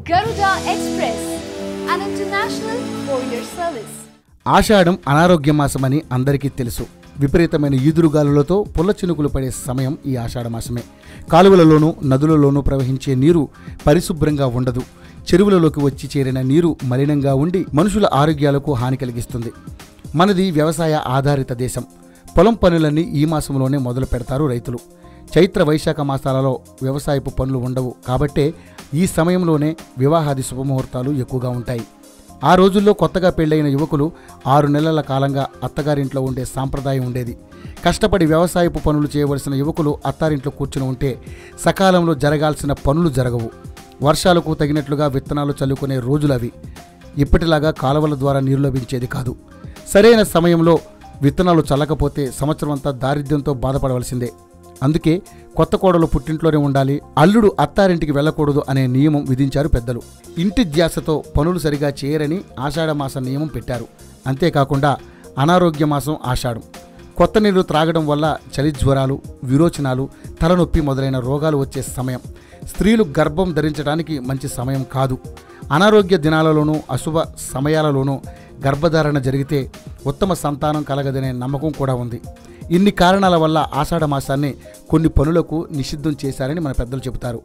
Garuda Express, an international courier service. ఆషాఢం అనారోగ్య మాసమని అందరికీ తెలుసు. విపరీతమైన ఈదురుగాలులతో పుల్ల చినుకులు పడే సమయం ఈ ఆషాఢ మాసమే. కాలువలలోనూ నదులలోనూ ప్రవహించే నీరు పరిశుభ్రంగా ఉండదు. చెరువులలోకి వచ్చి చేరిన నీరు మలినంగా ఉండి మనుషుల ఆరోగ్యాలకు హాని కలిగిస్తుంది. మనది వ్యవసాయ ఆధారిత దేశం. పొలం పనులన్నీ ఈ మాసంలోనే మొదలు పెడతారు రైతులు. చైత్ర వైశాఖ మాసాలలో వ్యవసాయపు పనులు ఉండవు కాబట్టే ఈ సమయంలోనే వివాహాది శుభముహూర్తాలు ఎక్కువగా ఉంటాయి. ఆ రోజుల్లో కొత్తగా పెళ్లైన యువకులు 6 నెలల కాలంగా అత్తగారింట్లో ఉండే సాంప్రదాయం ఉండేది. కష్టపడి వ్యవసాయపు పనులు చేయవలసిన యువకులు అత్తారింట్లో కూర్చుని ఉంటే సకాలంలో జరగాల్సిన పనులు జరగవు. వర్షాలకు తగినట్లుగా విత్తనాలు చల్లుకునే రోజులవి. ఇప్పటిలాగా కాలువల ద్వారా నీరు లభించేది కాదు. సరైన సమయంలో విత్తనాలు చల్లకపోతే సంవత్సరం అంతా దారిద్ర్యంతో బాధపడవలసిందే. అందుకే కొత్త కోడలు పుట్టింట్లోనే ఉండాలి, అల్లుడు అత్తారింటికి వెళ్ళకూడదు అనే నియమం విధించారు పెద్దలు. ఇంటి ధ్యాసతో పనులు సరిగా చేయరని ఆషాఢ మాసం నియమం పెట్టారు. అంతేకాకుండా అనారోగ్య మాసం ఆషాఢం. కొత్త నీళ్లు త్రాగడం వల్ల చలి జ్వరాలు, విరోచనాలు, తలనొప్పి మొదలైన రోగాలు వచ్చే సమయం. స్త్రీలు గర్భం ధరించడానికి మంచి సమయం కాదు. అనారోగ్య దినాలలోనూ అశుభ సమయాలలోనూ గర్భధారణ జరిగితే ఉత్తమ సంతానం కలగదనే నమ్మకం కూడా ఉంది. ఇన్ని కారణాల వల్ల ఆషాఢ మాసాన్ని కొన్ని పనులకు నిషిద్ధం చేశారని మన పెద్దలు చెబుతారు.